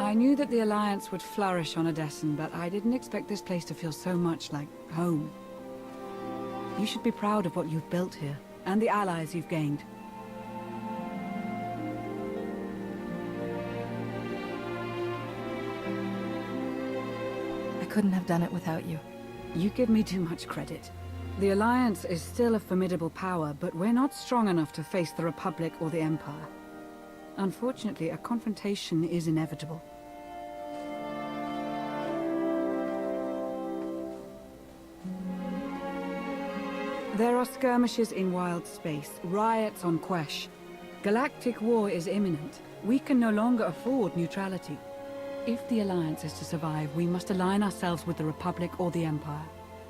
I knew that the Alliance would flourish on Odessen, but I didn't expect this place to feel so much like home. You should be proud of what you've built here, and the allies you've gained. I couldn't have done it without you. You give me too much credit. The Alliance is still a formidable power, but we're not strong enough to face the Republic or the Empire. Unfortunately, a confrontation is inevitable. There are skirmishes in wild space, riots on Quesh. Galactic war is imminent. We can no longer afford neutrality. If the Alliance is to survive, we must align ourselves with the Republic or the Empire.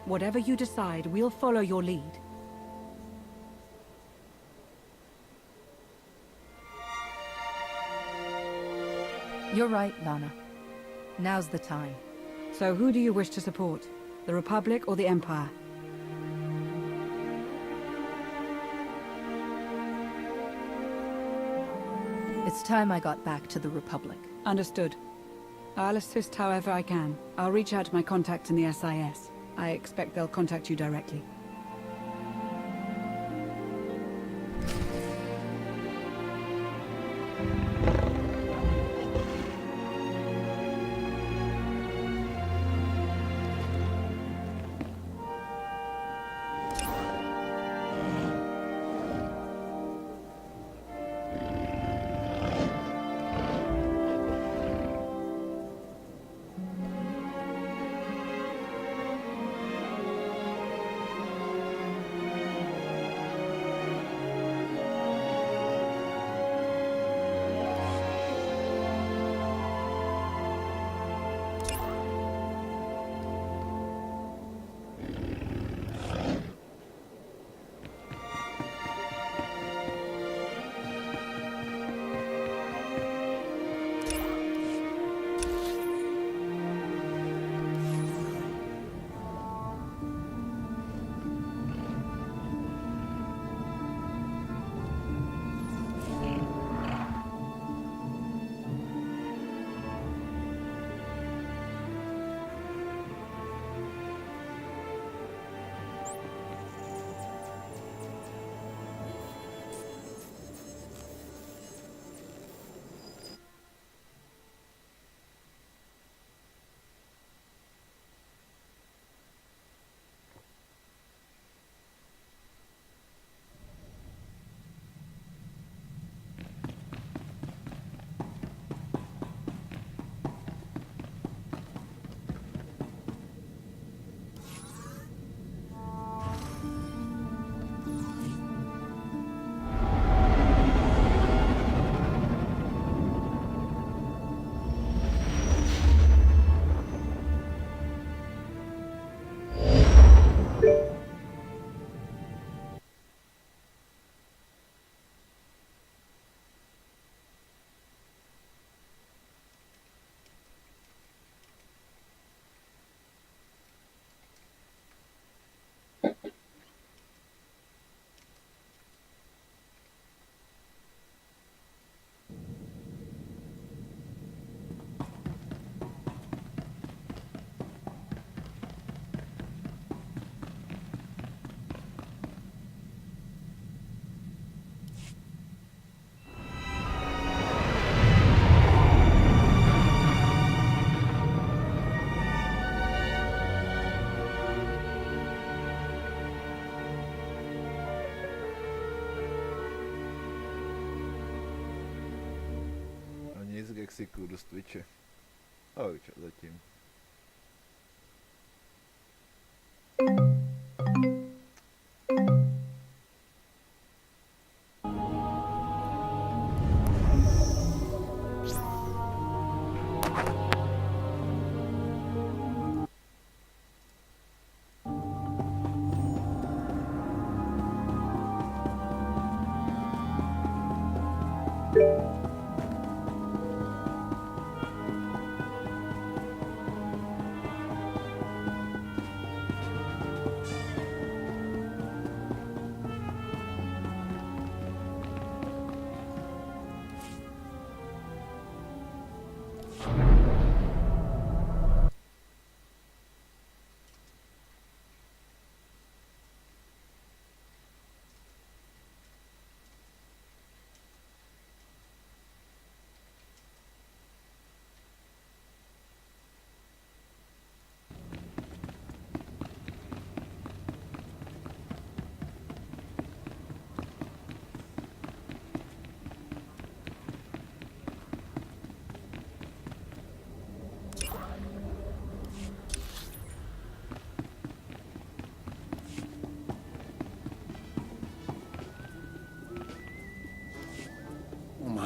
Whatever you decide, we'll follow your lead. You're right, Lana. Now's the time. So who do you wish to support? The Republic or the Empire? It's time I got back to the Republic. Understood. I'll assist however I can. I'll reach out to my contacts in the SIS. I expect they'll contact you directly. Execute z Twitche. Oh, zatím.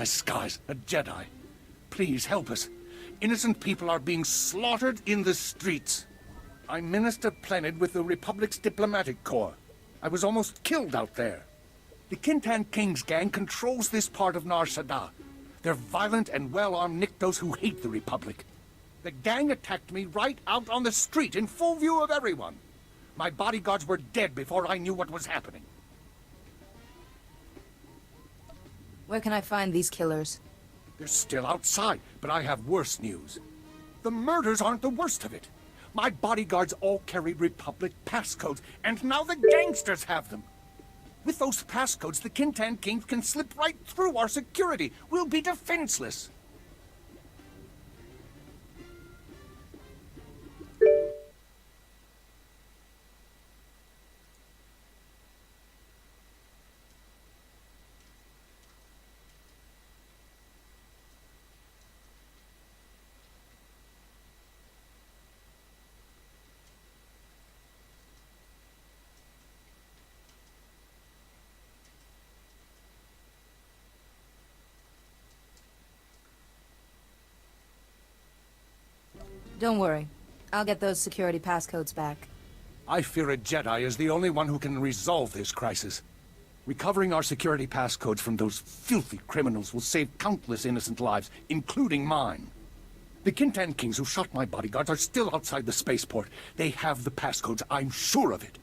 my skies, a Jedi. Please help us. Innocent people are being slaughtered in the streets. I'm Minister Plenid with the Republic's Diplomatic Corps. I was almost killed out there. The Kintan Kings gang controls this part of Nar Shaddaa. They're violent and well-armed Niktos who hate the Republic. The gang attacked me right out on the street in full view of everyone. My bodyguards were dead before I knew what was happening. Where can I find these killers? They're still outside, but I have worse news. The murders aren't the worst of it. My bodyguards all carried Republic passcodes, and now the gangsters have them. With those passcodes, the Kintan Kings can slip right through our security. We'll be defenseless. Don't worry. I'll get those security passcodes back. I fear a Jedi is the only one who can resolve this crisis. Recovering our security passcodes from those filthy criminals will save countless innocent lives, including mine. The Kintan Kings who shot my bodyguards are still outside the spaceport. They have the passcodes, I'm sure of it.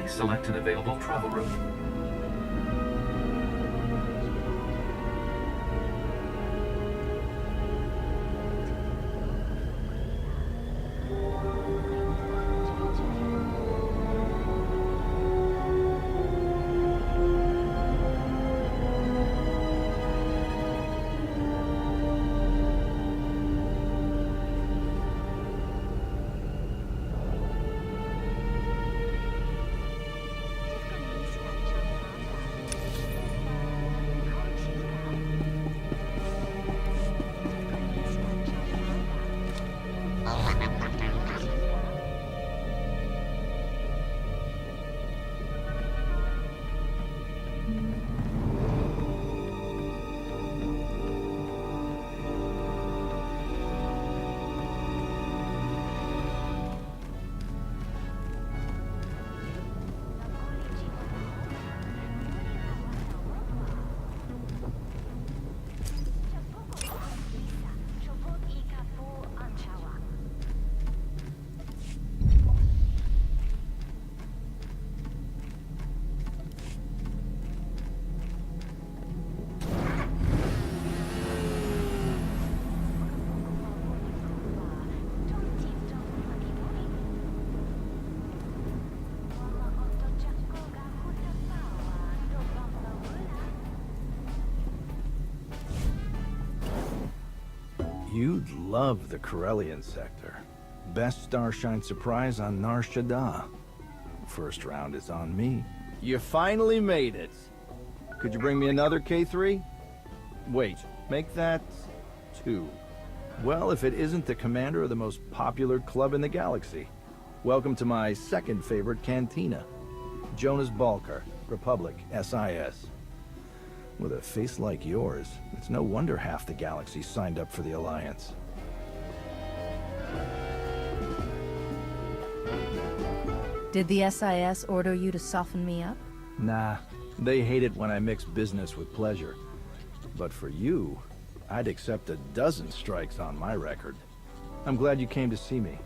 Please select an available travel route. You'd love the Corellian sector. Best Starshine surprise on Nar Shaddaa. First round is on me. You finally made it. Could you bring me another K3? Wait, make that 2. Well, if it isn't the commander of the most popular club in the galaxy. Welcome to my second favorite cantina. Jonas Balker, Republic, SIS. With a face like yours, it's no wonder half the galaxy signed up for the Alliance. Did the SIS order you to soften me up? Nah, they hate it when I mix business with pleasure. But for you, I'd accept a dozen strikes on my record. I'm glad you came to see me.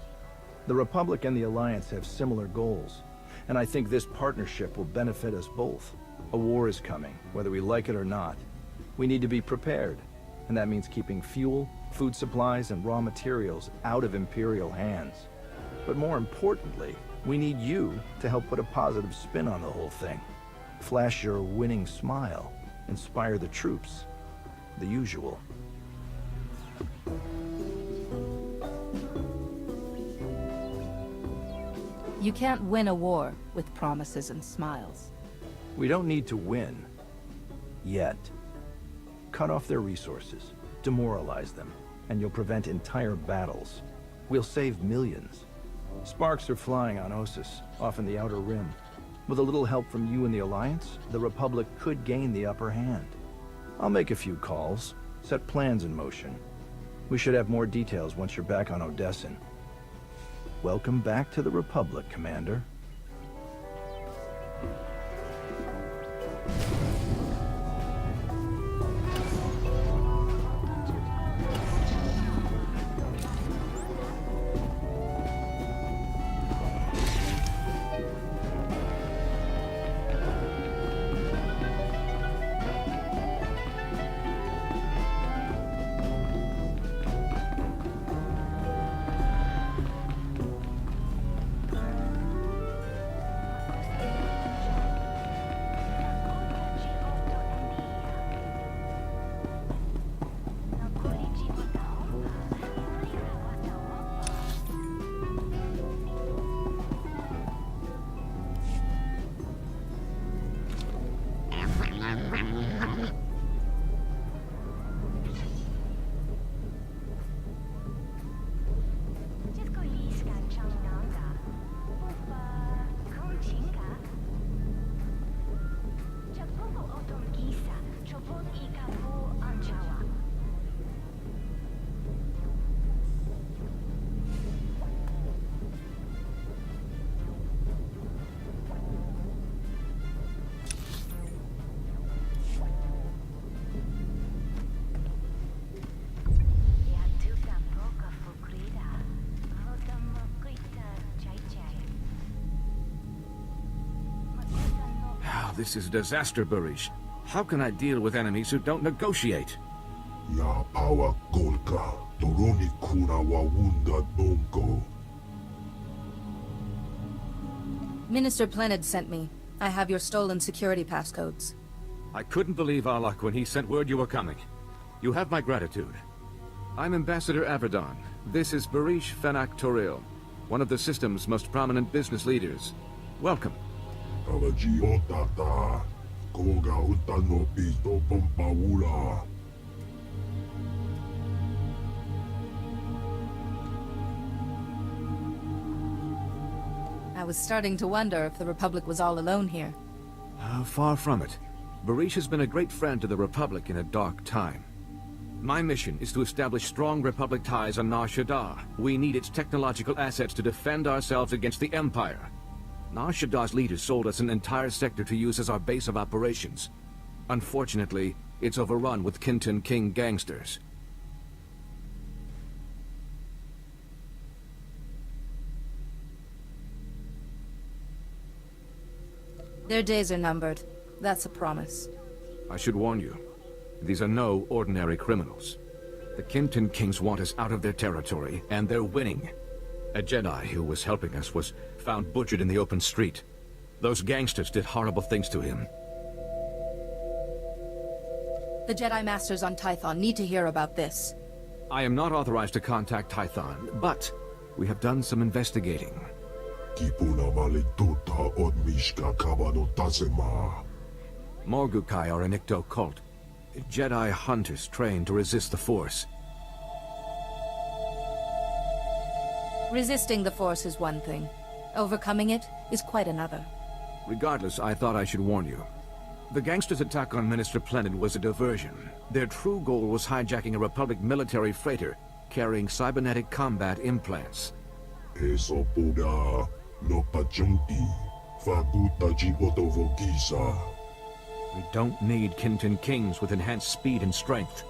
The Republic and the Alliance have similar goals, and I think this partnership will benefit us both. A war is coming, whether we like it or not. We need to be prepared, and that means keeping fuel, food supplies, and raw materials out of Imperial hands. But more importantly, we need you to help put a positive spin on the whole thing. Flash your winning smile, inspire the troops. The usual. You can't win a war with promises and smiles. We don't need to win. Yet. Cut off their resources, demoralize them, and you'll prevent entire battles. We'll save millions. Sparks are flying on Ossus, off in the Outer Rim. With a little help from you and the Alliance, the Republic could gain the upper hand. I'll make a few calls, set plans in motion. We should have more details once you're back on Odessin. Welcome back to the Republic, Commander. This is a disaster, Barish. How can I deal with enemies who don't negotiate? Ya pawa golka, toroni kuna wawunda donko. Minister Plenid sent me. I have your stolen security passcodes. I couldn't believe our luck when he sent word you were coming. You have my gratitude. I'm Ambassador Averdon. This is Barish Fenak Toril, one of the system's most prominent business leaders. Welcome. Kalaji otata, koga utano pito pompaula. I was starting to wonder if the Republic was all alone here. Far from it. Barish has been a great friend to the Republic in a dark time. My mission is to establish strong Republic ties on Nar Shaddaa. We need its technological assets to defend ourselves against the Empire. Nar Shaddaa's leaders sold us an entire sector to use as our base of operations. Unfortunately, it's overrun with Kinton King gangsters. Their days are numbered. That's a promise. I should warn you, these are no ordinary criminals. The Kinton Kings want us out of their territory, and they're winning. A Jedi who was helping us was found butchered in the open street. Those gangsters did horrible things to him. The Jedi Masters on Tython need to hear about this. I am not authorized to contact Tython, but we have done some investigating. Kipuna maletuta odmishka kabano tasema. Morgukai are an Icto cult. Jedi hunters trained to resist the Force. Resisting the Force is one thing. Overcoming it is quite another. Regardless, I thought I should warn you. The gangsters' attack on Minister Plenid was a diversion. Their true goal was hijacking a Republic military freighter carrying cybernetic combat implants. Eso puda no pachunti. Faguta jibotovokisa. We don't need Kinton Kings with enhanced speed and strength.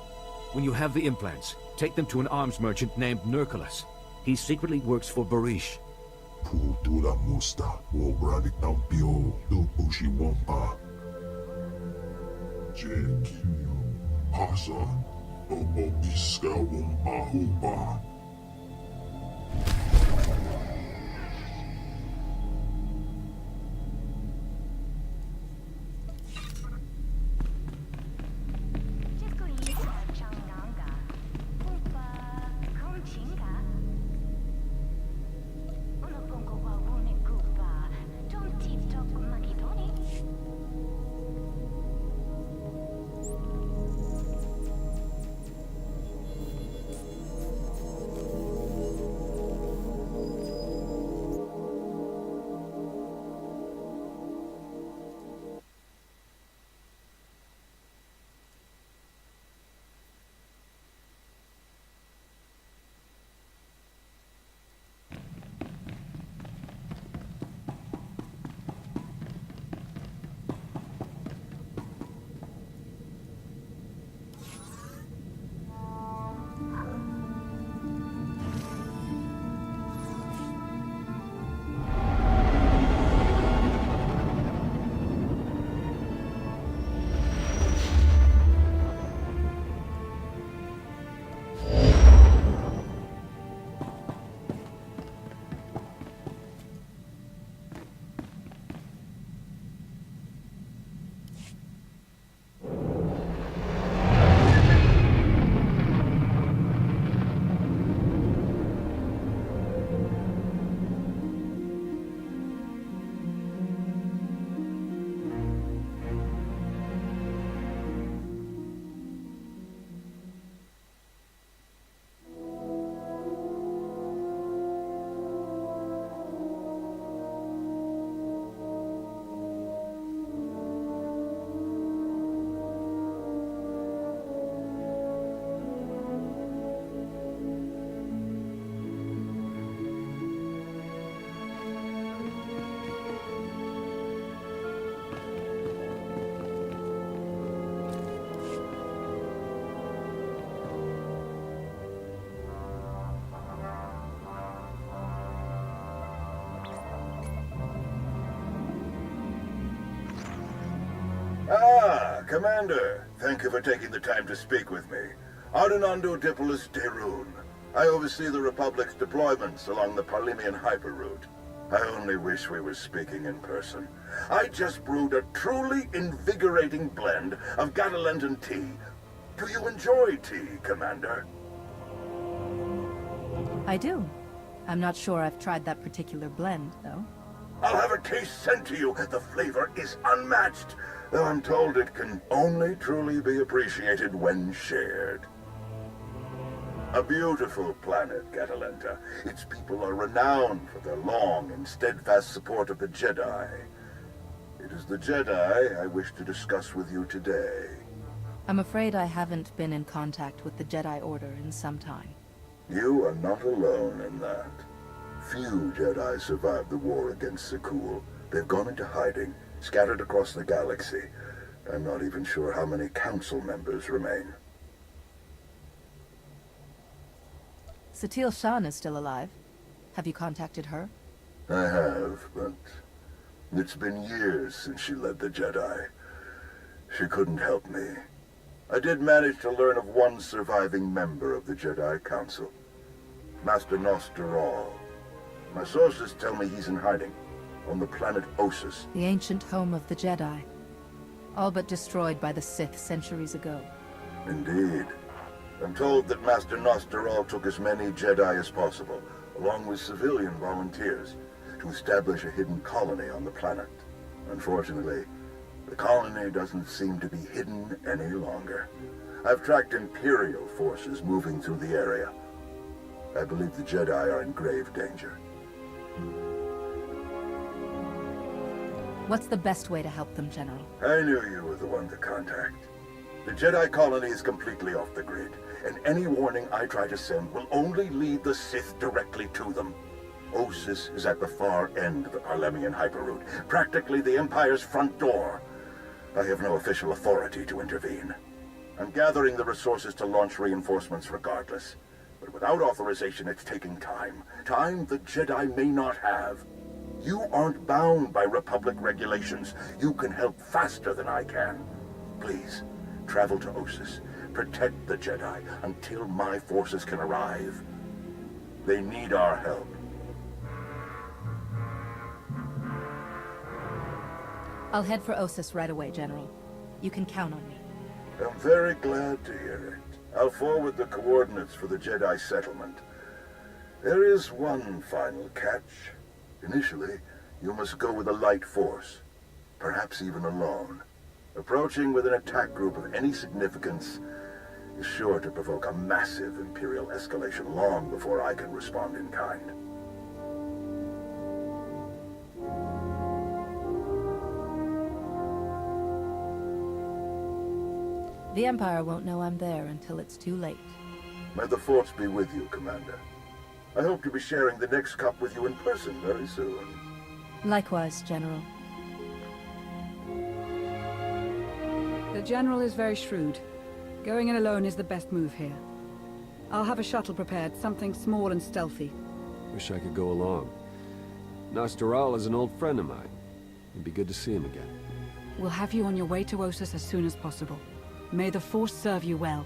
When you have the implants, take them to an arms merchant named Nurculus. He secretly works for Barish. Putula musta, wobrani tampio, dupushi wampa. Jekiyo, hasa, obobiska wampa hupa. Ah, Commander. Thank you for taking the time to speak with me. Ardinando Dipolis Derun. I oversee the Republic's deployments along the Parlemian hyperroute. I only wish we were speaking in person. I just brewed a truly invigorating blend of Catalentan tea. Do you enjoy tea, Commander? I do. I'm not sure I've tried that particular blend, though. I'll have a case sent to you. The flavor is unmatched, though I'm told it can only truly be appreciated when shared. A beautiful planet, Catalenta. Its people are renowned for their long and steadfast support of the Jedi. It is the Jedi I wish to discuss with you today. I'm afraid I haven't been in contact with the Jedi Order in some time. You are not alone in that. Few Jedi survived the war against Sekul. They've gone into hiding, scattered across the galaxy. I'm not even sure how many council members remain. Satil Shan is still alive. Have you contacted her? I have, but it's been years since she led the Jedi. She couldn't help me. I did manage to learn of one surviving member of the Jedi Council, Master Nosteral. My sources tell me he's in hiding on the planet Ossus. The ancient home of the Jedi. All but destroyed by the Sith centuries ago. Indeed. I'm told that Master Nosteral took as many Jedi as possible, along with civilian volunteers, to establish a hidden colony on the planet. Unfortunately, the colony doesn't seem to be hidden any longer. I've tracked Imperial forces moving through the area. I believe the Jedi are in grave danger. What's the best way to help them, General? I knew you were the one to contact. The Jedi colony is completely off the grid, and any warning I try to send will only lead the Sith directly to them. Ossus is at the far end of the Parlemian hyperroute, practically the Empire's front door. I have no official authority to intervene. I'm gathering the resources to launch reinforcements regardless. But without authorization, it's taking time. Time the Jedi may not have. You aren't bound by Republic regulations. You can help faster than I can. Please, travel to Ossus. Protect the Jedi until my forces can arrive. They need our help. I'll head for Ossus right away, General. You can count on me. I'm very glad to hear it. I'll forward the coordinates for the Jedi settlement. There is one final catch. Initially, you must go with a light force, perhaps even alone. Approaching with an attack group of any significance is sure to provoke a massive Imperial escalation long before I can respond in kind. The Empire won't know I'm there until it's too late. May the Force be with you, Commander. I hope to be sharing the next cup with you in person very soon. Likewise, General. The General is very shrewd. Going in alone is the best move here. I'll have a shuttle prepared, something small and stealthy. Wish I could go along. Nosteral is an old friend of mine. It'd be good to see him again. We'll have you on your way to Ossus as soon as possible. May the Force serve you well.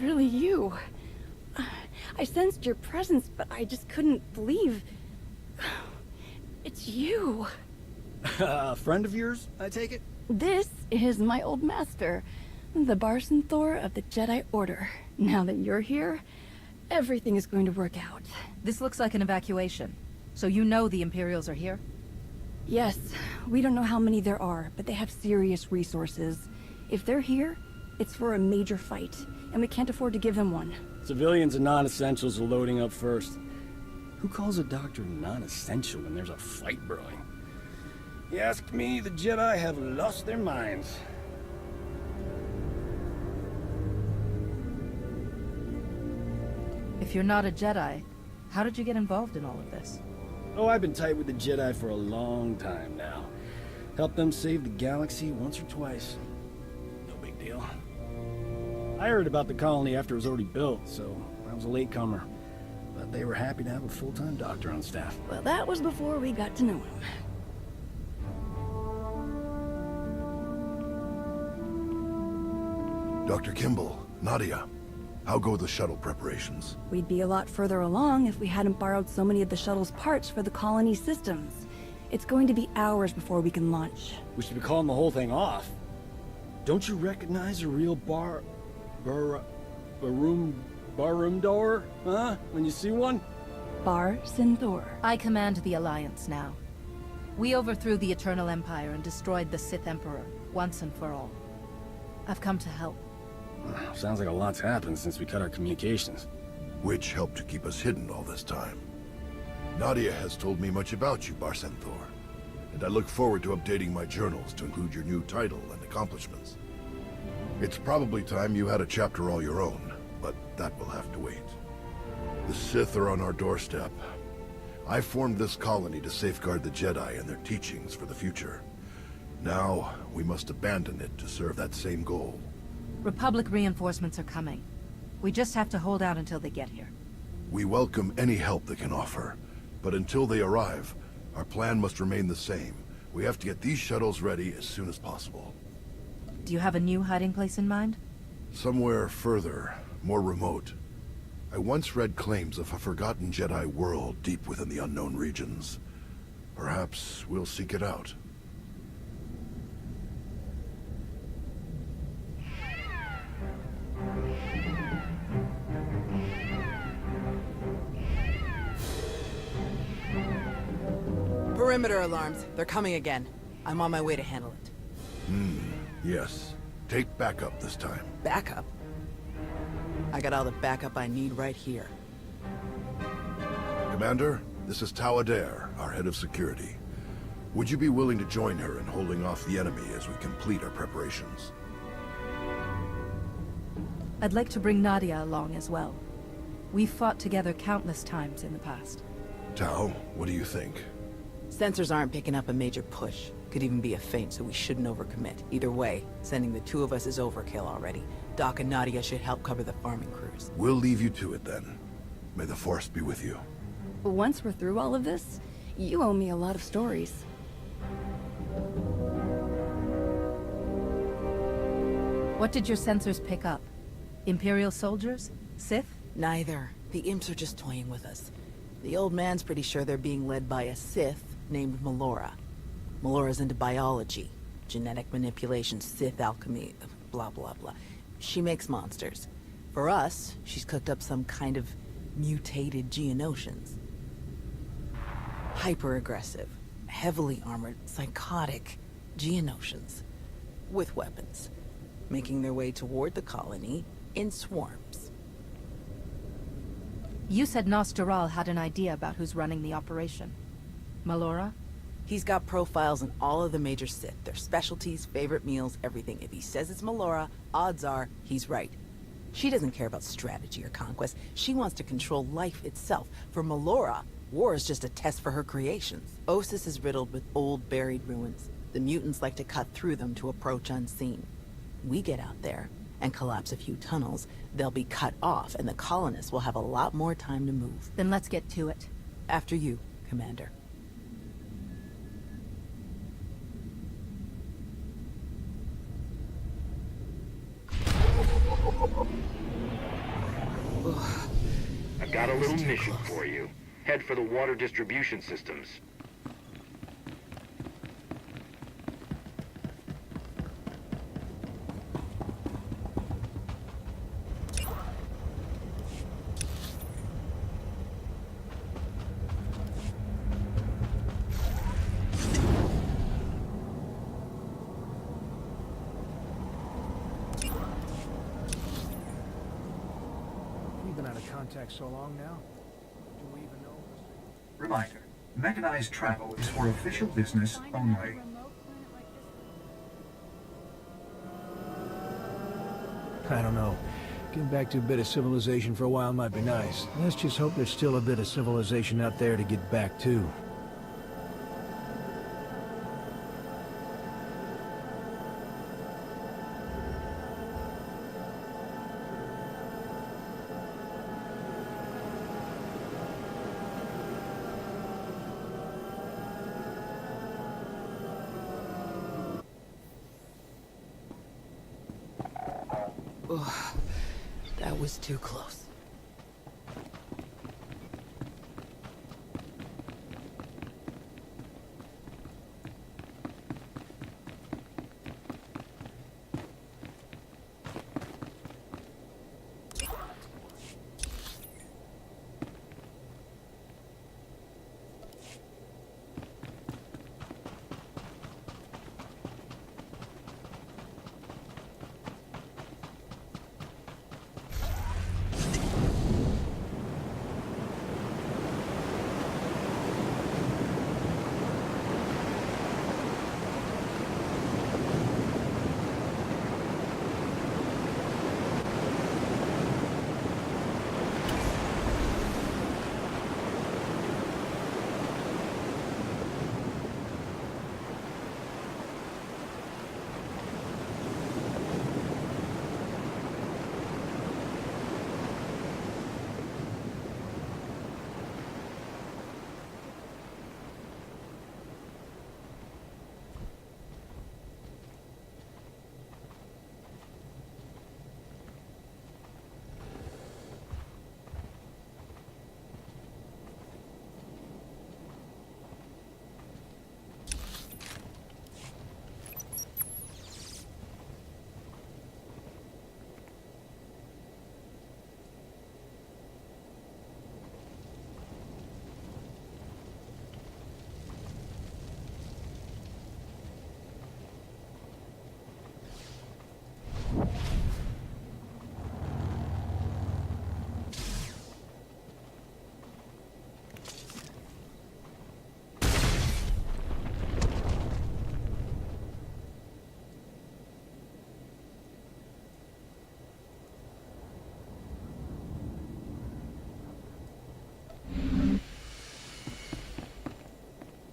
really you. I sensed your presence, but I just couldn't believe... It's you. A friend of yours, I take it? This is my old master, the Barson Thor of the Jedi Order. Now that you're here, everything is going to work out. This looks like an evacuation. So you know the Imperials are here? Yes, we don't know how many there are, but they have serious resources. If they're here, it's for a major fight, and we can't afford to give them one. Civilians and non-essentials are loading up first. Who calls a doctor non-essential when there's a fight brewing? You ask me, the Jedi have lost their minds. If you're not a Jedi, how did you get involved in all of this? Oh, I've been tight with the Jedi for a long time now. Helped them save the galaxy once or twice. No big deal. I heard about the colony after it was already built, so I was a latecomer. But they were happy to have a full-time doctor on staff. Well, that was before we got to know him. Dr. Kimball, Nadia, how go the shuttle preparations? We'd be a lot further along if we hadn't borrowed so many of the shuttle's parts for the colony systems. It's going to be hours before we can launch. We should be calling the whole thing off. Don't you recognize a real barroom door, huh? When you see one? Barson Thor. I command the Alliance now. We overthrew the Eternal Empire and destroyed the Sith Emperor, once and for all. I've come to help. Sounds like a lot's happened since we cut our communications. Which helped to keep us hidden all this time. Nadia has told me much about you, Barson Thor, and I look forward to updating my journals to include your new title and accomplishments. It's probably time you had a chapter all your own, but that will have to wait. The Sith are on our doorstep. I formed this colony to safeguard the Jedi and their teachings for the future. Now, we must abandon it to serve that same goal. Republic reinforcements are coming. We just have to hold out until they get here. We welcome any help they can offer, but until they arrive, our plan must remain the same. We have to get these shuttles ready as soon as possible. Do you have a new hiding place in mind? Somewhere further, more remote. I once read claims of a forgotten Jedi world deep within the unknown regions. Perhaps we'll seek it out. Perimeter alarms. They're coming again. I'm on my way to handle it. Yes. Take backup this time. Backup? I got all the backup I need right here. Commander, this is Tau Adair, our head of security. Would you be willing to join her in holding off the enemy as we complete our preparations? I'd like to bring Nadia along as well. We've fought together countless times in the past. Tau, what do you think? Sensors aren't picking up a major push. Could even be a feint, so we shouldn't overcommit. Either way, sending the two of us is overkill already. Doc and Nadia should help cover the farming crews. We'll leave you to it then. May the Force be with you. Once we're through all of this, you owe me a lot of stories. What did your sensors pick up? Imperial soldiers? Sith? Neither. The imps are just toying with us. The old man's pretty sure they're being led by a Sith named Melora. Melora's into biology, genetic manipulation, Sith alchemy, blah blah blah. She makes monsters. For us, she's cooked up some kind of mutated Geonosians. Hyper-aggressive, heavily armored, psychotic Geonosians. With weapons. Making their way toward the colony in swarms. You said Nosteral had an idea about who's running the operation. Melora? He's got profiles on all of the major Sith, their specialties, favorite meals, everything. If he says it's Melora, odds are he's right. She doesn't care about strategy or conquest. She wants to control life itself. For Melora, war is just a test for her creations. Ossus is riddled with old, buried ruins. The mutants like to cut through them to approach unseen. We get out there and collapse a few tunnels, they'll be cut off, and the colonists will have a lot more time to move. Then let's get to it. After you, Commander. I've got a little mission for you. Head for the water distribution systems. We've been out of contact so long now. Do we even know? Reminder, mechanized travel is for official business only. I don't know. Getting back to a bit of civilization for a while might be nice. Let's just hope there's still a bit of civilization out there to get back to. Ugh, that was too close.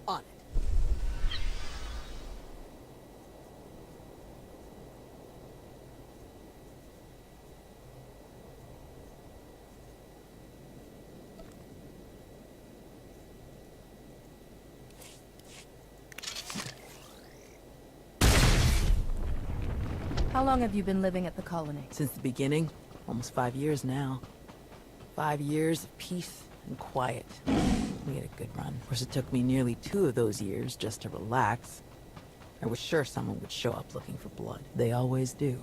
On it. How long have you been living at the colony? Since the beginning. Almost 5 years now. 5 years of peace and quiet. We had a good run. Of course, it took me nearly 2 of those years just to relax. I was sure someone would show up looking for blood. They always do.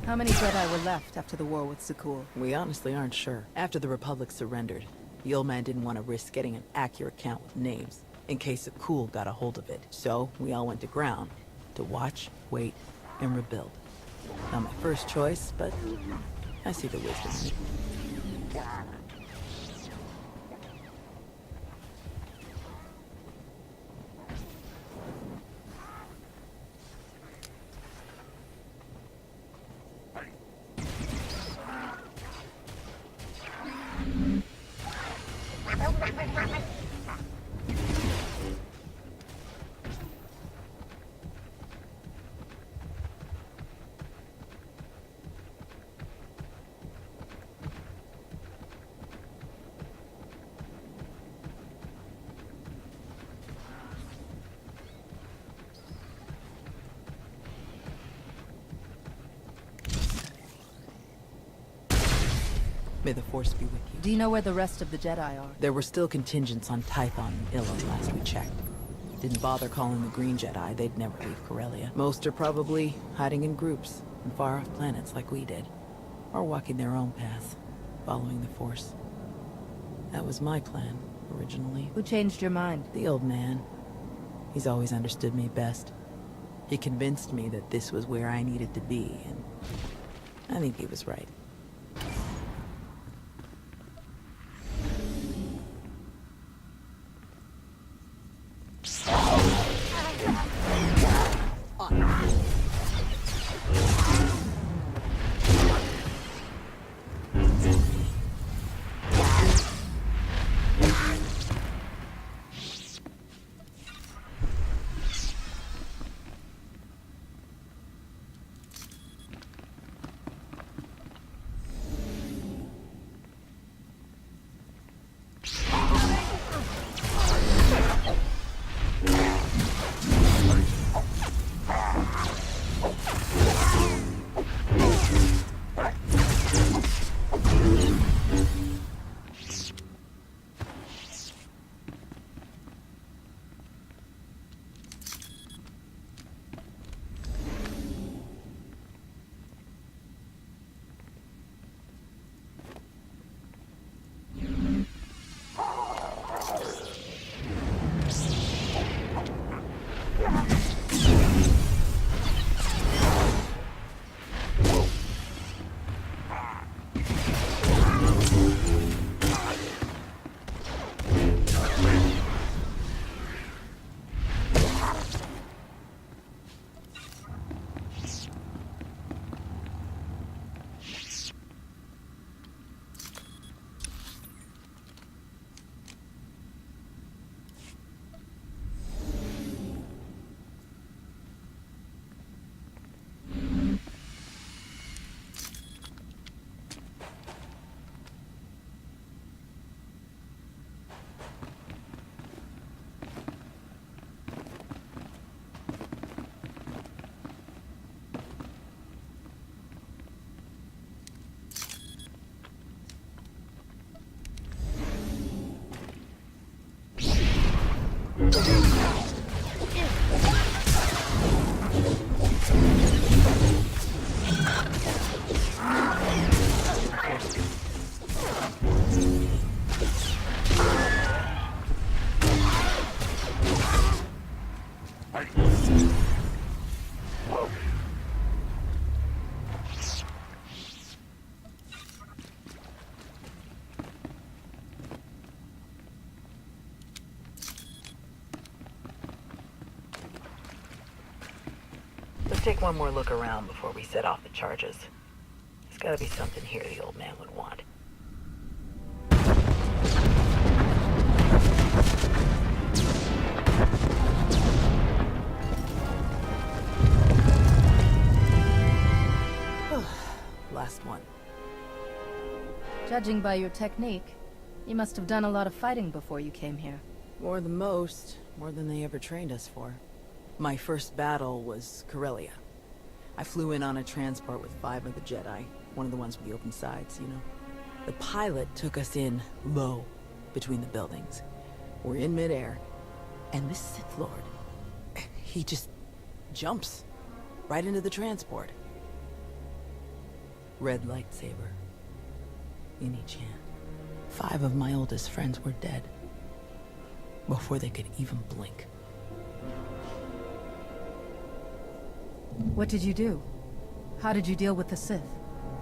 How many Jedi were left after the war with Zakul? We honestly aren't sure. After the Republic surrendered, the old man didn't want to risk getting an accurate count with names, in case Zakul got a hold of it. So, we all went to ground, to watch, wait, and rebuild. Not my first choice, but I see the wisdom in it. May the Force be with you. Do you know where the rest of the Jedi are? There were still contingents on Tython and Ilum last we checked. Didn't bother calling the Green Jedi, they'd never leave Corellia. Most are probably hiding in groups on far-off planets like we did. Or walking their own path, following the Force. That was my plan, originally. Who changed your mind? The old man. He's always understood me best. He convinced me that this was where I needed to be, and I think he was right. Let's take one more look around before we set off the charges. There's gotta be something here the old man would want. Last one. Judging by your technique, you must have done a lot of fighting before you came here. More than most. More than they ever trained us for. My first battle was Corellia. I flew in on a transport with 5 of the Jedi. One of the ones with the open sides, you know. The pilot took us in low, between the buildings. We're in midair, and this Sith Lord, he just jumps right into the transport. Red lightsaber. In each hand. 5 of my oldest friends were dead. Before they could even blink. What did you do? How did you deal with the Sith?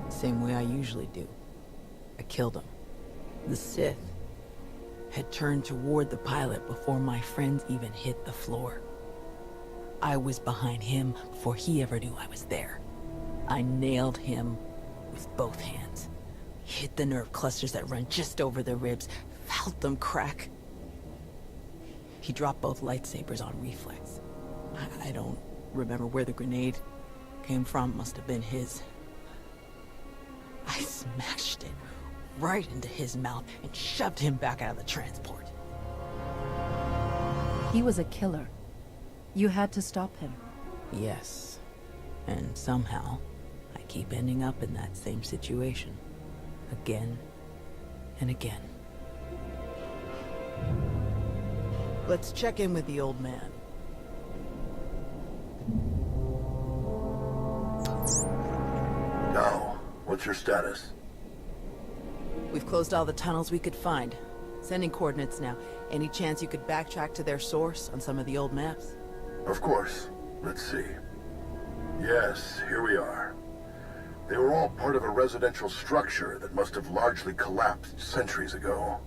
Same way I usually do. I killed them. The Sith had turned toward the pilot before my friends even hit the floor. I was behind him before he ever knew I was there. I nailed him with both hands. Hit the nerve clusters that run just over the ribs, felt them crack. He dropped both lightsabers on reflex. I don't remember where the grenade came from. Must have been his. I smashed it right into his mouth and shoved him back out of the transport. He was a killer. You had to stop him. Yes. And somehow, I keep ending up in that same situation. Again and again. Let's check in with the old man. Now, what's your status? We've closed all the tunnels we could find. Sending coordinates now. Any chance you could backtrack to their source on some of the old maps? Of course. Let's see. Yes, here we are. They were all part of a residential structure that must have largely collapsed centuries ago.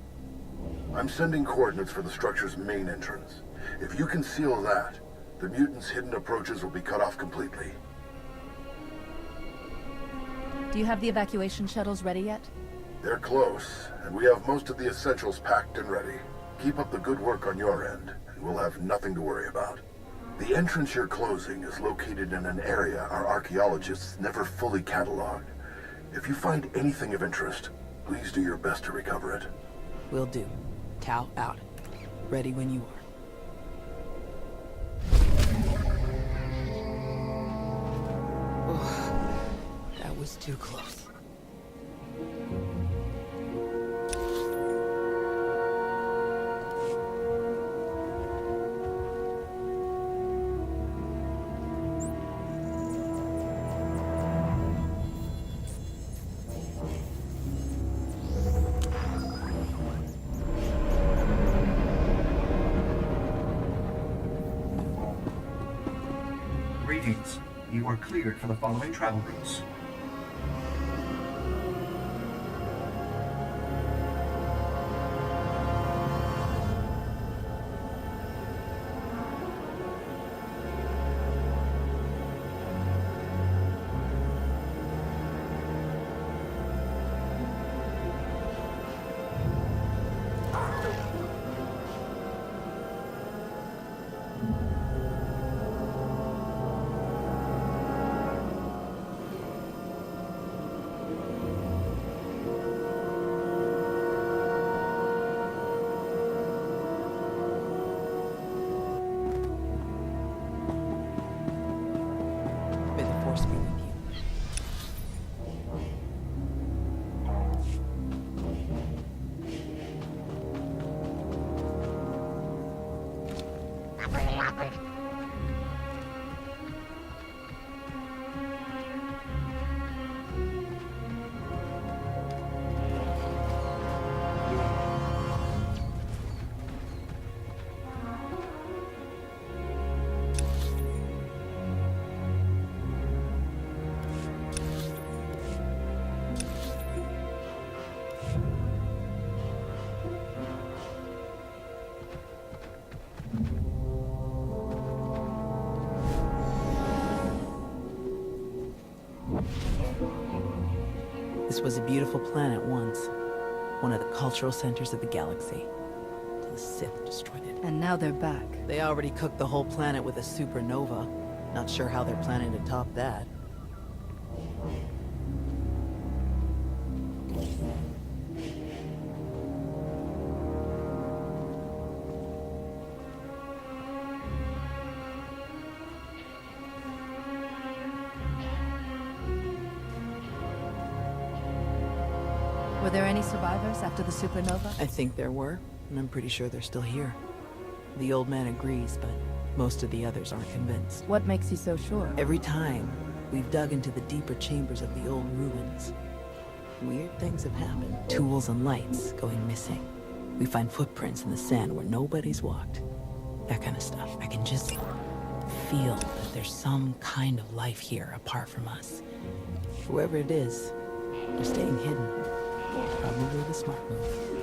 I'm sending coordinates for the structure's main entrance. If you can seal that, the mutants' hidden approaches will be cut off completely. Do you have the evacuation shuttles ready yet? They're close, and we have most of the essentials packed and ready. Keep up the good work on your end, and we'll have nothing to worry about. The entrance you're closing is located in an area our archaeologists never fully cataloged. If you find anything of interest, please do your best to recover it. Will do. Tau out. Ready when you are. That was too close. Greetings. You are cleared for the following travel routes. May the Force be with you. This was a beautiful planet once. One of the cultural centers of the galaxy. Till the Sith destroyed it. And now they're back. They already cooked the whole planet with a supernova. Not sure how they're planning to top that. Were there any survivors after the supernova? I think there were, and I'm pretty sure they're still here. The old man agrees, but most of the others aren't convinced. What makes you so sure? Every time We've dug into the deeper chambers of the old ruins. Weird things have happened. Tools and lights going missing. We find footprints in the sand where nobody's walked. That kind of stuff. I can just feel that there's some kind of life here apart from us. Whoever it is, they're staying hidden. Probably the smart move.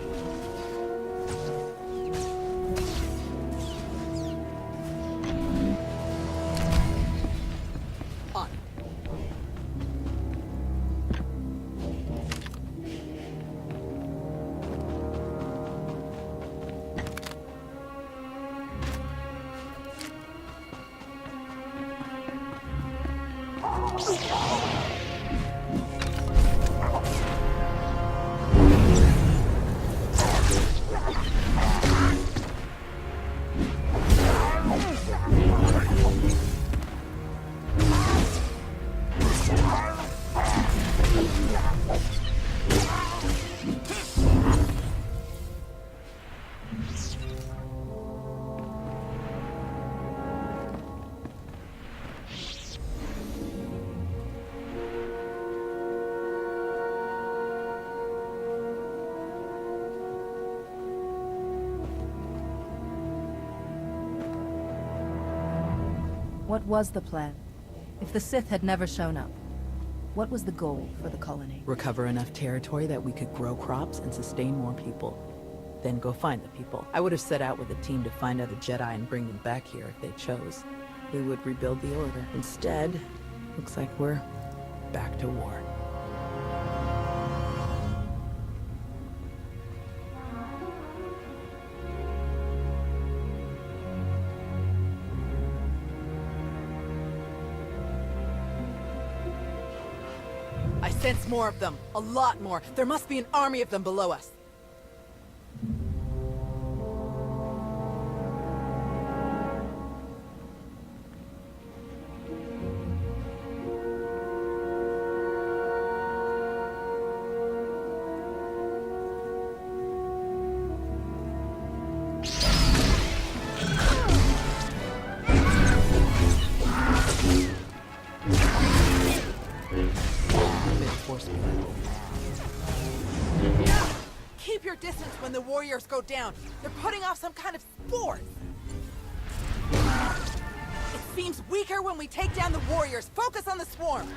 What was the plan? If the Sith had never shown up, what was the goal for the colony? Recover enough territory that we could grow crops and sustain more people. Then go find the people. I would have set out with a team to find other Jedi and bring them back here if they chose. We would rebuild the Order. Instead, looks like we're back to war. I sense more of them. A lot more. There must be an army of them below us. Keep your distance when the warriors go down. They're putting off some kind of spores. It seems weaker when we take down the warriors. Focus on the swarm.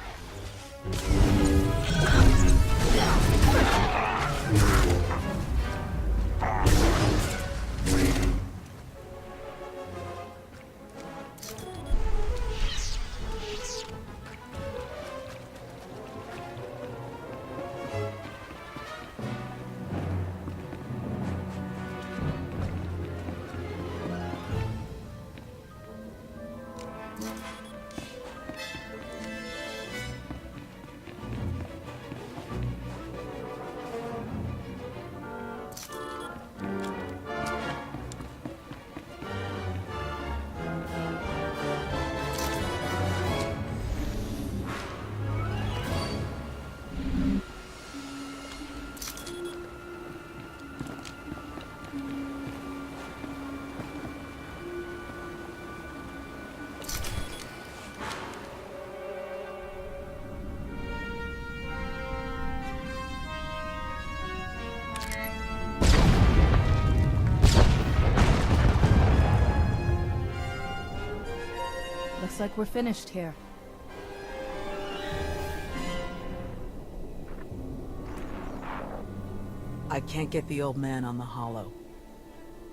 Looks like we're finished here. I can't get the old man on the hollow.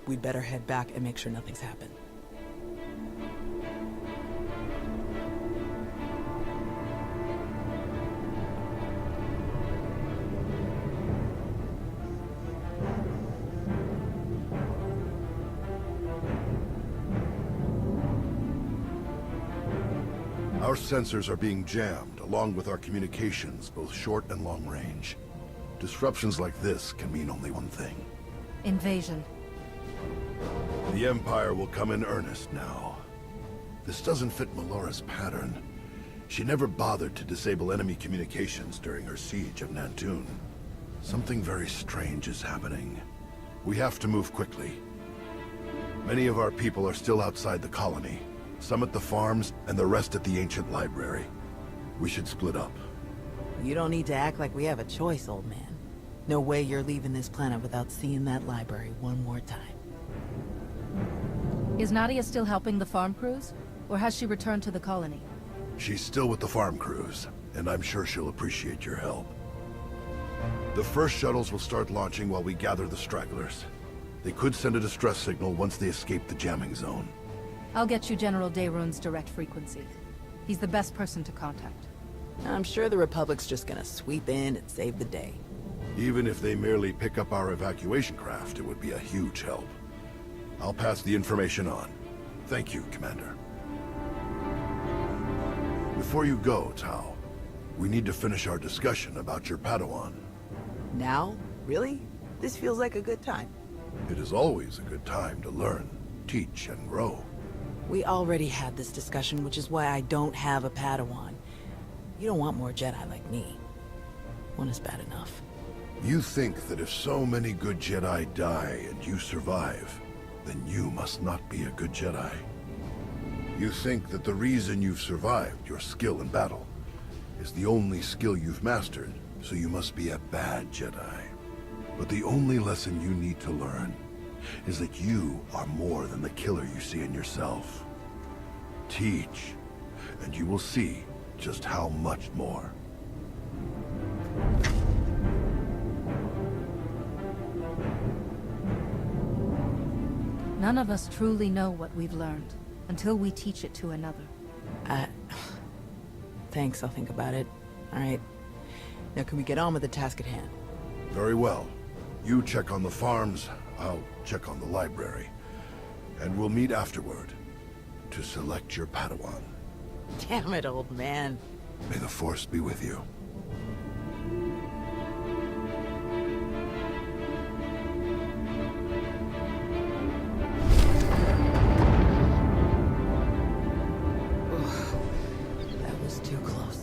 We'd better head back and make sure nothing's happened. Our sensors are being jammed, along with our communications, both short and long range. Disruptions like this can mean only one thing. Invasion. The Empire will come in earnest now. This doesn't fit Melora's pattern. She never bothered to disable enemy communications during her siege of Nantoon. Something very strange is happening. We have to move quickly. Many of our people are still outside the colony. Some at the farms, and the rest at the ancient library. We should split up. You don't need to act like we have a choice, old man. No way you're leaving this planet without seeing that library one more time. Is Nadia still helping the farm crews? Or has she returned to the colony? She's still with the farm crews, and I'm sure she'll appreciate your help. The first shuttles will start launching while we gather the stragglers. They could send a distress signal once they escape the jamming zone. I'll get you General Dayrun's direct frequency. He's the best person to contact. I'm sure the Republic's just gonna sweep in and save the day. Even if they merely pick up our evacuation craft, it would be a huge help. I'll pass the information on. Thank you, Commander. Before you go, Tao, we need to finish our discussion about your Padawan. Now? Really? This feels like a good time. It is always a good time to learn, teach, and grow. We already had this discussion, which is why I don't have a Padawan. You don't want more Jedi like me. One is bad enough. You think that if so many good Jedi die and you survive, then you must not be a good Jedi. You think that the reason you've survived, your skill in battle, is the only skill you've mastered, so you must be a bad Jedi. But the only lesson you need to learn is that you are more than the killer you see in yourself. Teach, and you will see just how much more. None of us truly know what we've learned, until we teach it to another. Thanks, I'll think about it. Alright. Now can we get on with the task at hand? Very well. You check on the farms, I'll check on the library. And we'll meet afterward to select your Padawan. Damn it, old man. May the Force be with you. That was too close.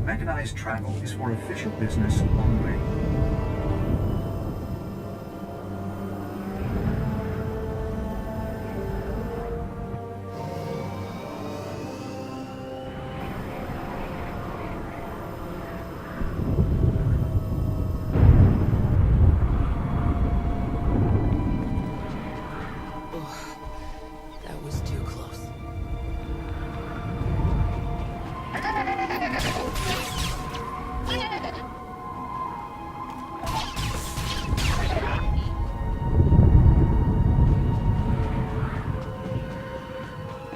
Mechanized travel is for official business only. That was too close.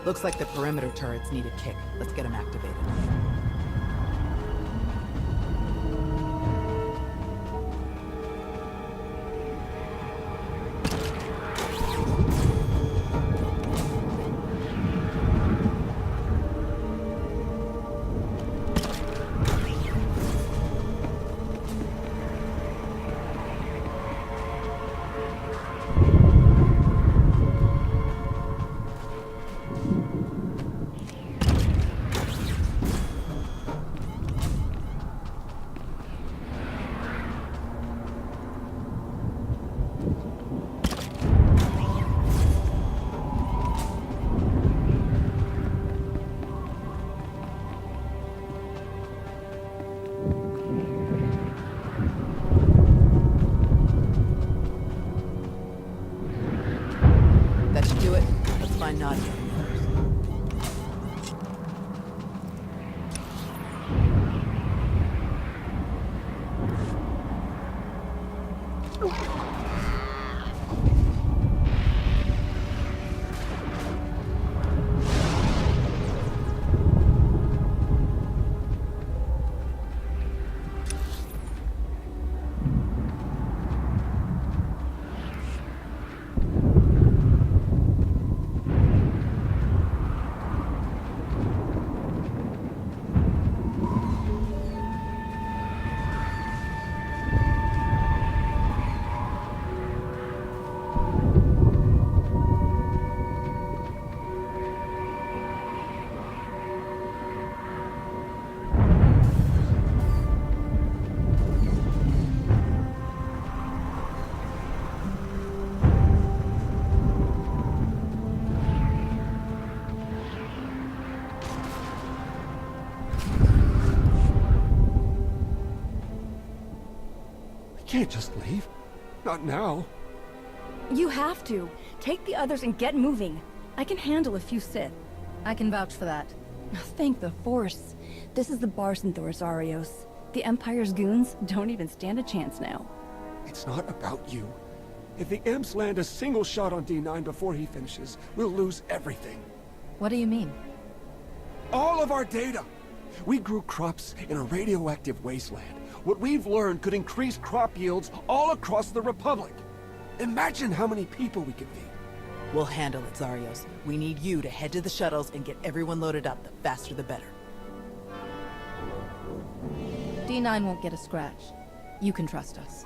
Looks like the perimeter turrets need a kick. Let's get them activated. Can't just leave. Not now. You have to. Take the others and get moving. I can handle a few Sith. I can vouch for that. Thank the Force. This is the Barsenthor, Zarios. The Empire's goons don't even stand a chance now. It's not about you. If the Imps land a single shot on D9 before he finishes, we'll lose everything. What do you mean? All of our data! We grew crops in a radioactive wasteland. What we've learned could increase crop yields all across the Republic. Imagine how many people we could feed. We'll handle it, Zarios. We need you to head to the shuttles and get everyone loaded up. The faster the better. D9 won't get a scratch. You can trust us.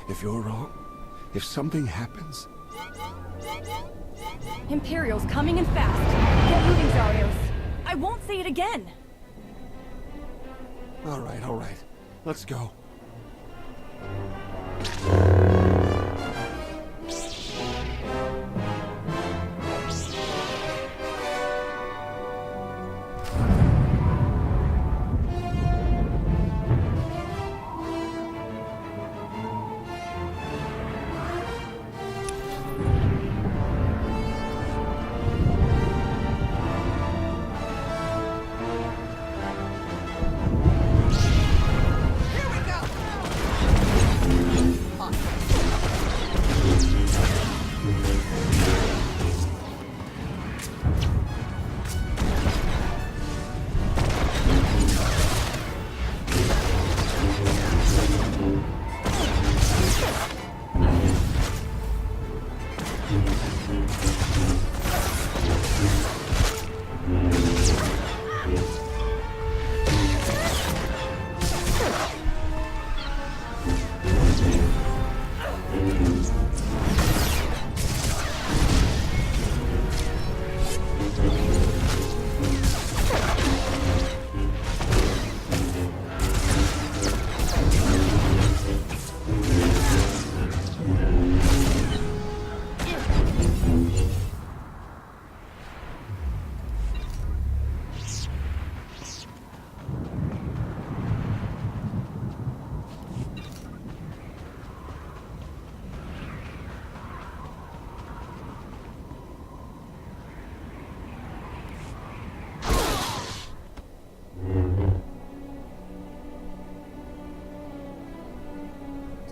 If you're wrong, if something happens... Imperial's coming in fast. Get moving, Zarios. I won't say it again. All right. Let's go.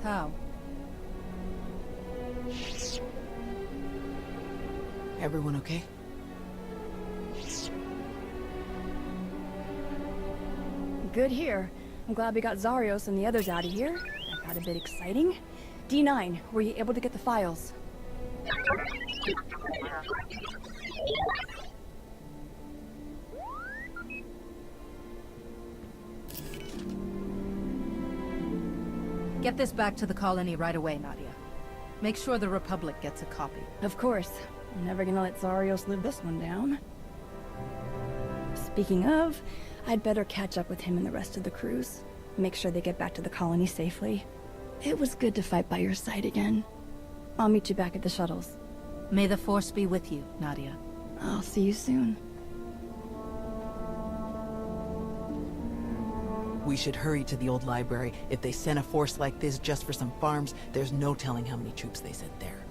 How? Everyone okay? Good here. I'm glad we got Zarios and the others out of here. That got a bit exciting. D9, were you able to get the files? Get this back to the colony right away, Nadia. Make sure the Republic gets a copy. Of course. I'm never gonna let Zarios live this one down. Speaking of, I'd better catch up with him and the rest of the crews. Make sure they get back to the colony safely. It was good to fight by your side again. I'll meet you back at the shuttles. May the Force be with you, Nadia. I'll see you soon. We should hurry to the old library. If they sent a force like this just for some farms, there's no telling how many troops they sent there.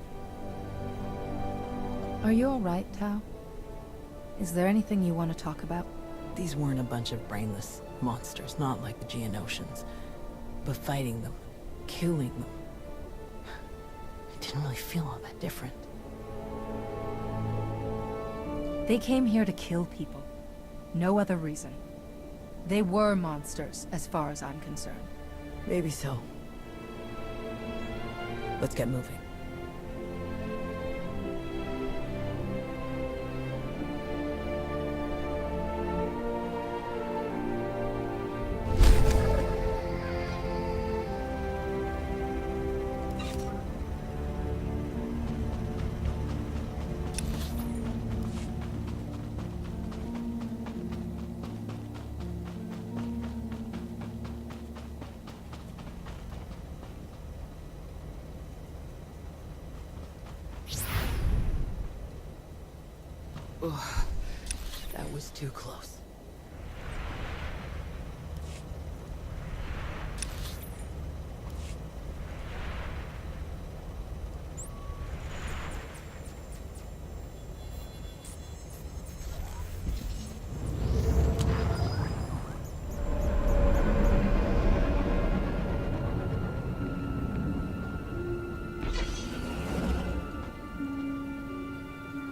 Are you all right, Tao? Is there anything you want to talk about? These weren't a bunch of brainless monsters, not like the Geonosians. But fighting them, killing them, Didn't really feel all that different. They came here to kill people. No other reason. They were monsters, as far as I'm concerned. Maybe so. Let's get moving. Ugh, that was too close.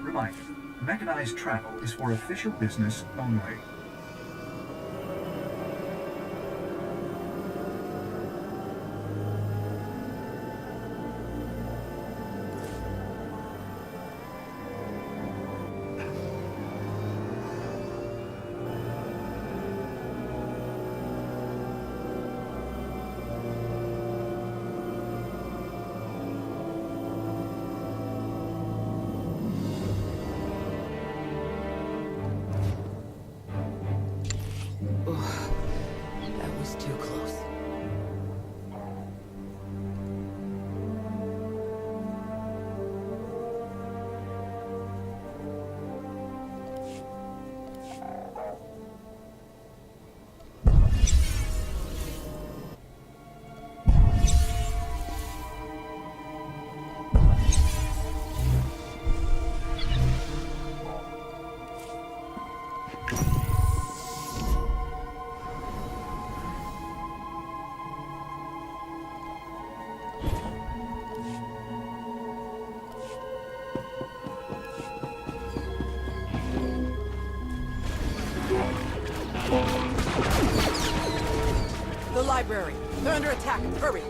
Reminder. Mechanized travel is for official business only. That was too close. The library. They're under attack. Hurry.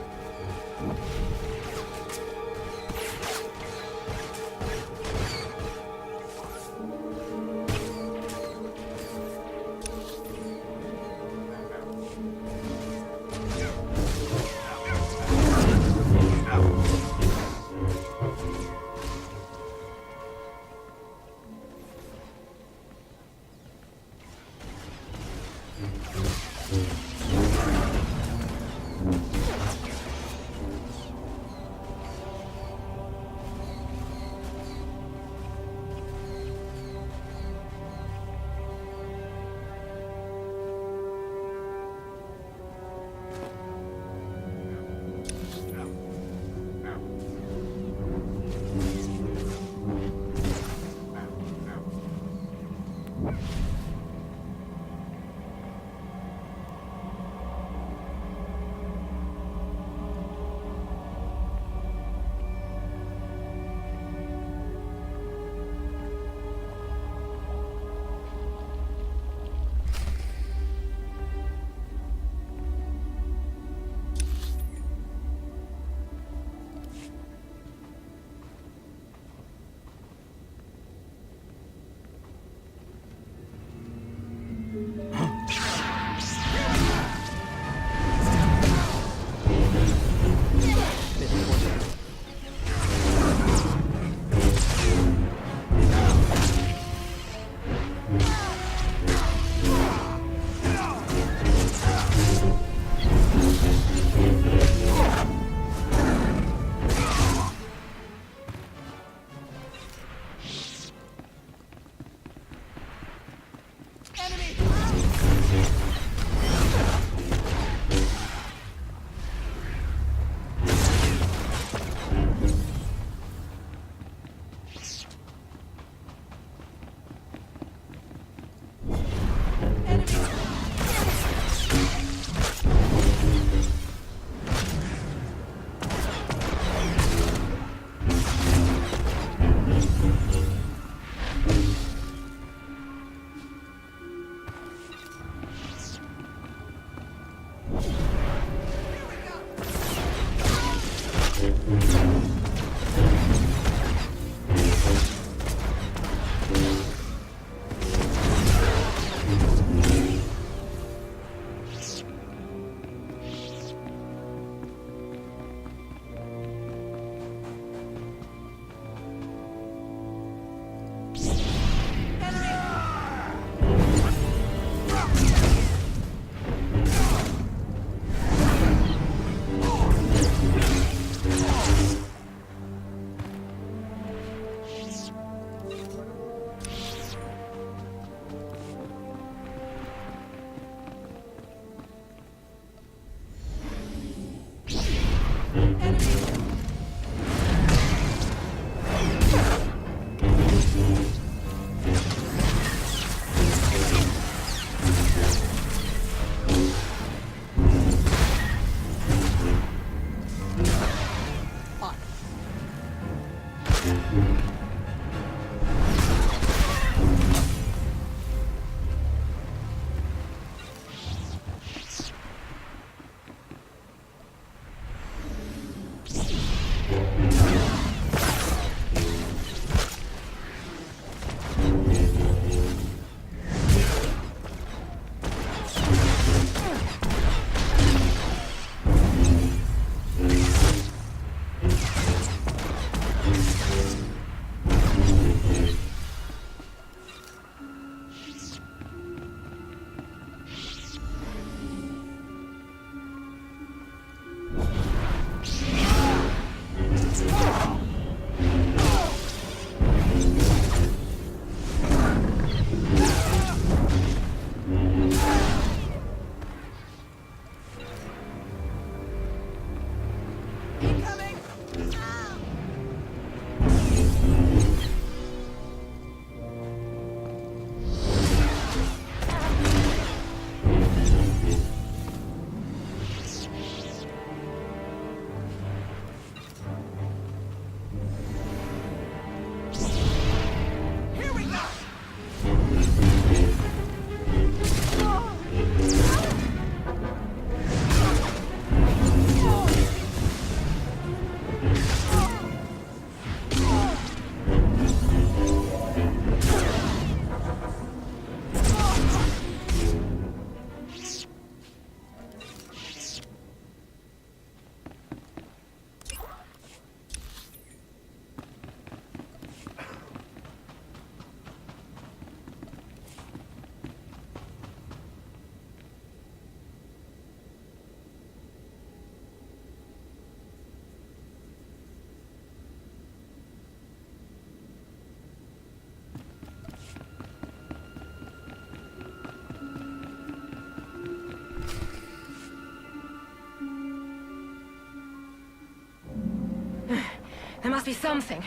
There must be something.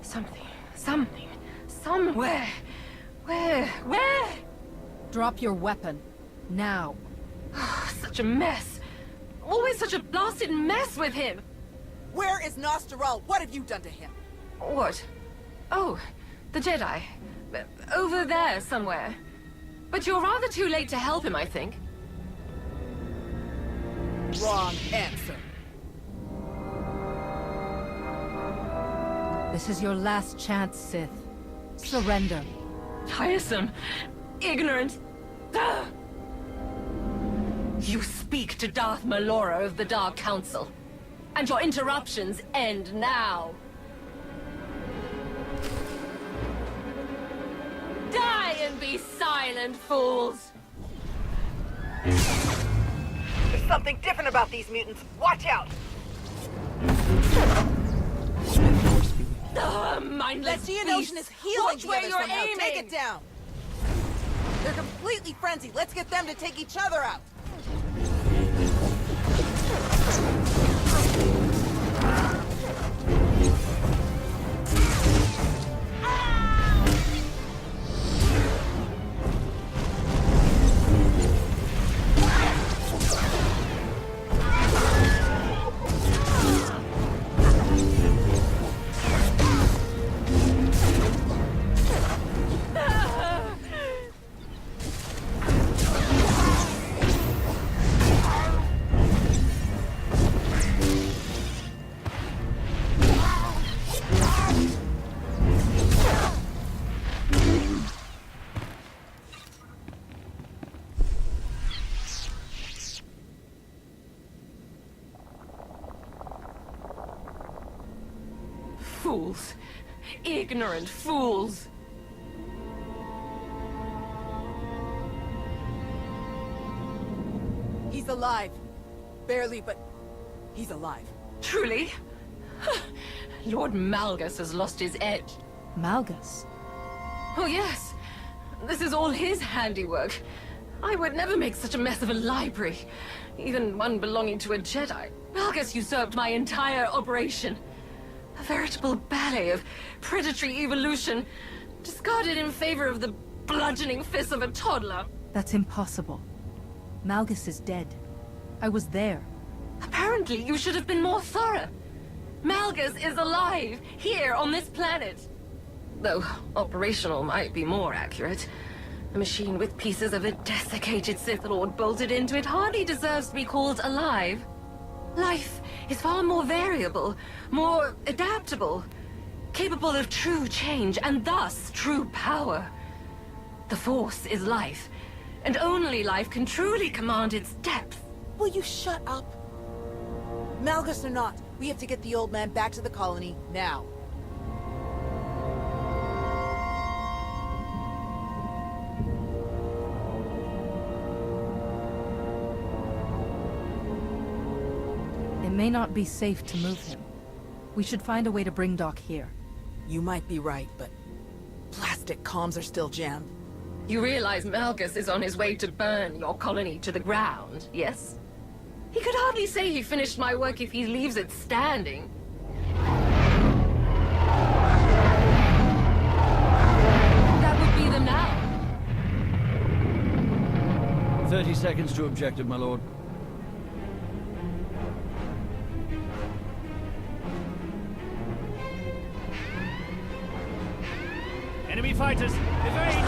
Something. Somewhere. Where? Drop your weapon. Now. Such a mess. Always such a blasted mess with him. Where is Nostaral? What have you done to him? What? Oh, the Jedi. Over there somewhere. But you're rather too late to help him, I think. Wrong answer. This is your last chance, Sith. Surrender. Tiresome. Ignorant. Ugh. You speak to Darth Malora of the Dark Council. And your interruptions end now. Die and be silent, fools! There's something different about these mutants. Watch out! Mindless That Geonosian is healing Watch the where others you're somehow. aiming. Take it down! They're completely frenzied. Let's get them to take each other out. Fools. Ignorant fools. He's alive. Barely, but he's alive. Truly? Lord Malgus has lost his edge. Malgus? Oh yes. This is all his handiwork. I would never make such a mess of a library. Even one belonging to a Jedi. Malgus usurped my entire operation. A veritable ballet of predatory evolution, discarded in favor of the bludgeoning fists of a toddler. That's impossible. Malgus is dead. I was there. Apparently, you should have been more thorough. Malgus is alive, here on this planet. Though operational might be more accurate. A machine with pieces of a desiccated Sith Lord bolted into it hardly deserves to be called alive. Life is far more variable, more adaptable, capable of true change, and thus true power. The Force is life, and only life can truly command its depth. Will you shut up? Malgus or not, we have to get the old man back to the colony, now. It may not be safe to move him. We should find a way to bring Doc here. You might be right, but plastic comms are still jammed. You realize Malgus is on his way to burn your colony to the ground, yes? He could hardly say he finished my work if he leaves it standing. That would be them now. 30 seconds to objective, my lord. Enemy fighters, evade!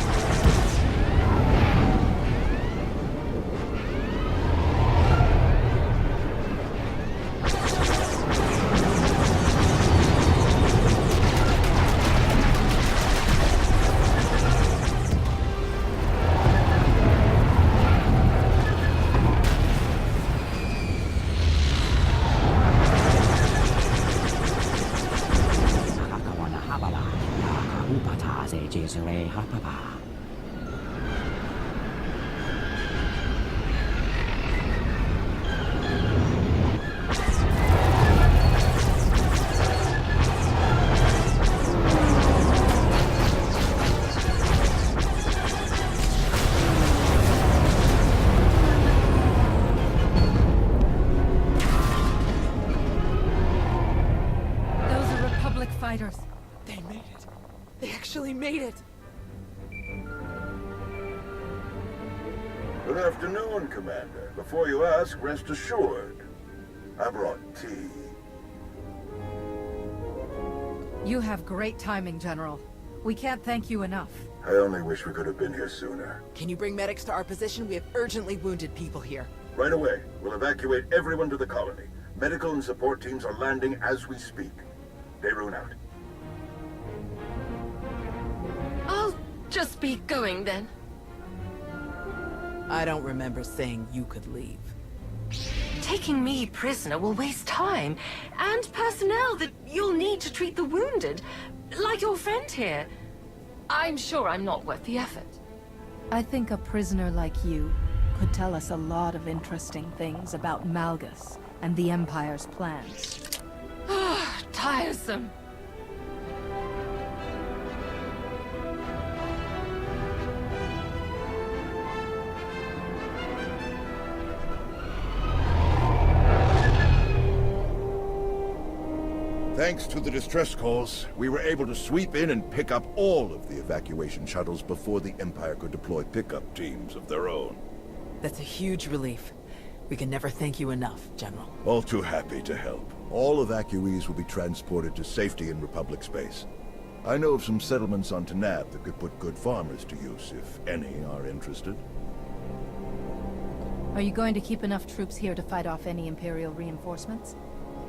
Fighters. They made it. They actually made it. Good afternoon, Commander. Before you ask, rest assured. I brought tea. You have great timing, General. We can't thank you enough. I only wish we could have been here sooner. Can you bring medics to our position? We have urgently wounded people here. Right away. We'll evacuate everyone to the colony. Medical and support teams are landing as we speak. Dayrun out. I'll just be going then. I don't remember saying you could leave. Taking me prisoner will waste time, and personnel that you'll need to treat the wounded, like your friend here. I'm sure I'm not worth the effort. I think a prisoner like you could tell us a lot of interesting things about Malgus and the Empire's plans. Tiresome. Thanks to the distress calls, we were able to sweep in and pick up all of the evacuation shuttles before the Empire could deploy pickup teams of their own. That's a huge relief. We can never thank you enough, General. All too happy to help. All evacuees will be transported to safety in Republic space. I know of some settlements on Tanab that could put good farmers to use, if any are interested. Are you going to keep enough troops here to fight off any Imperial reinforcements?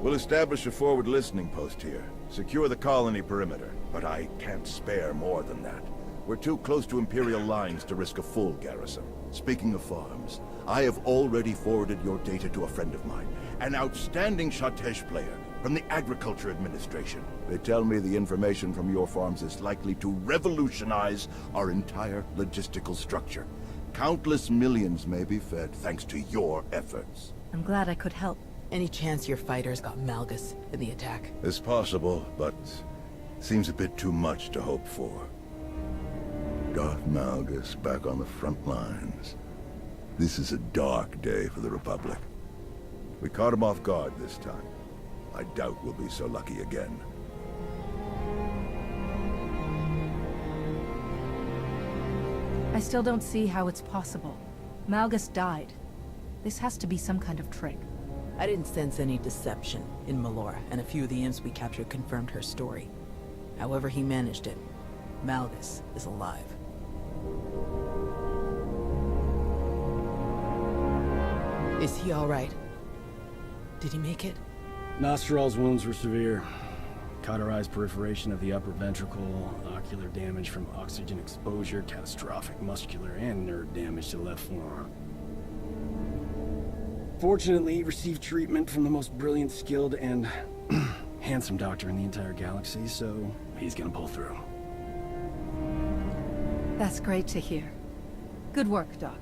We'll establish a forward listening post here. Secure the colony perimeter, but I can't spare more than that. We're too close to Imperial lines to risk a full garrison. Speaking of farms, I have already forwarded your data to a friend of mine, an outstanding Shatesh player. from the Agriculture Administration. They tell me the information from your farms is likely to revolutionize our entire logistical structure. Countless millions may be fed thanks to your efforts. I'm glad I could help. Any chance your fighters got Malgus in the attack? It's possible, but seems a bit too much to hope for. Darth Malgus back on the front lines. This is a dark day for the Republic. We caught him off guard this time. I doubt we'll be so lucky again. I still don't see how it's possible. Malgus died. This has to be some kind of trick. I didn't sense any deception in Melora, and a few of the imps we captured confirmed her story. However he managed it, Malgus is alive. Is he all right? Did he make it? Nostral's wounds were severe. Cauterized perforation of the upper ventricle, ocular damage from oxygen exposure, catastrophic muscular and nerve damage to the left forearm. Fortunately, he received treatment from the most brilliant, skilled, and handsome doctor in the entire galaxy, so he's gonna pull through. That's great to hear. Good work, Doc.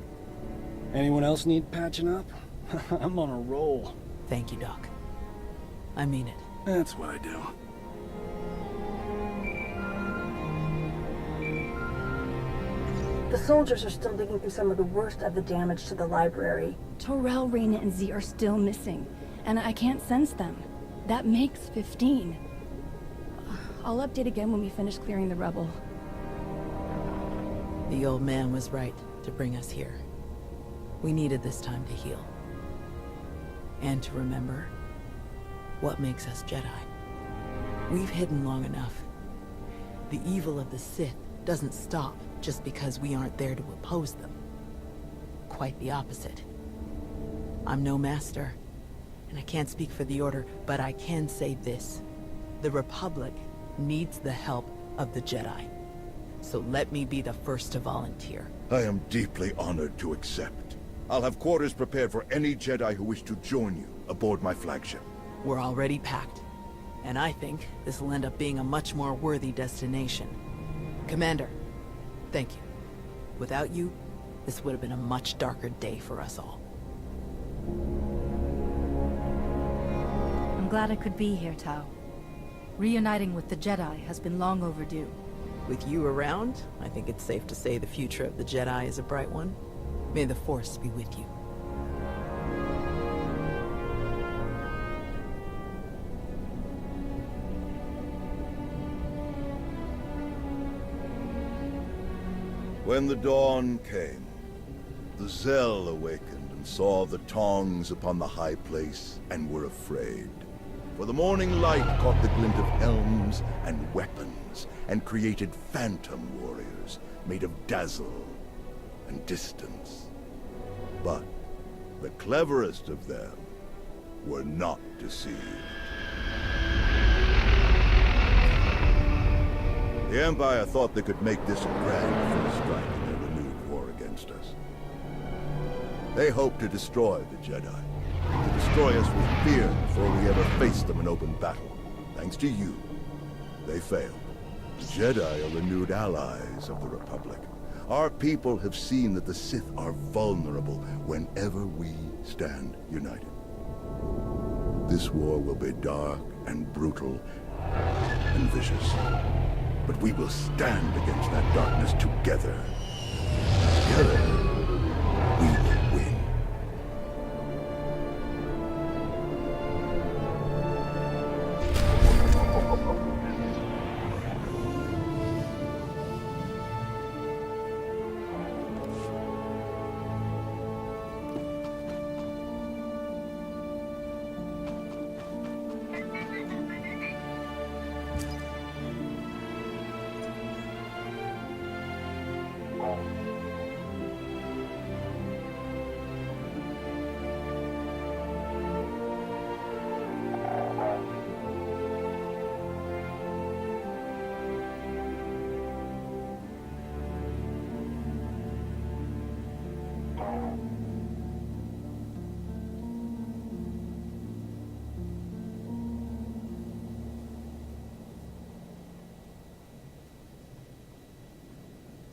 Anyone else need patching up? I'm on a roll. Thank you, Doc. I mean it. That's what I do. The soldiers are still digging through some of the worst of the damage to the library. Torel, Reyna, and Z are still missing, and I can't sense them. That makes 15. I'll update again when we finish clearing the rubble. The old man was right to bring us here. We needed this time to heal. And to remember what makes us Jedi. We've hidden long enough. The evil of the Sith doesn't stop just because we aren't there to oppose them. Quite the opposite. I'm no master, and I can't speak for the Order, but I can say this. The Republic needs the help of the Jedi. So let me be the first to volunteer. I am deeply honored to accept. I'll have quarters prepared for any Jedi who wish to join you aboard my flagship. We're already packed, and I think this will end up being a much more worthy destination. Commander, thank you. Without you, this would have been a much darker day for us all. I'm glad I could be here, Tau. Reuniting with the Jedi has been long overdue. With you around, I think it's safe to say the future of the Jedi is a bright one. May the Force be with you. When the dawn came, the Zell awakened and saw the tongs upon the high place and were afraid. For the morning light caught the glint of helms and weapons and created phantom warriors made of dazzle and distance. But the cleverest of them were not deceived. The Empire thought they could make this a grand first strike in their renewed war against us. They hoped to destroy the Jedi, to destroy us with fear before we ever faced them in open battle. Thanks to you, they failed. The Jedi are renewed allies of the Republic. Our people have seen that the Sith are vulnerable whenever we stand united. This war will be dark and brutal and vicious. But we will stand against that darkness together. Together, we will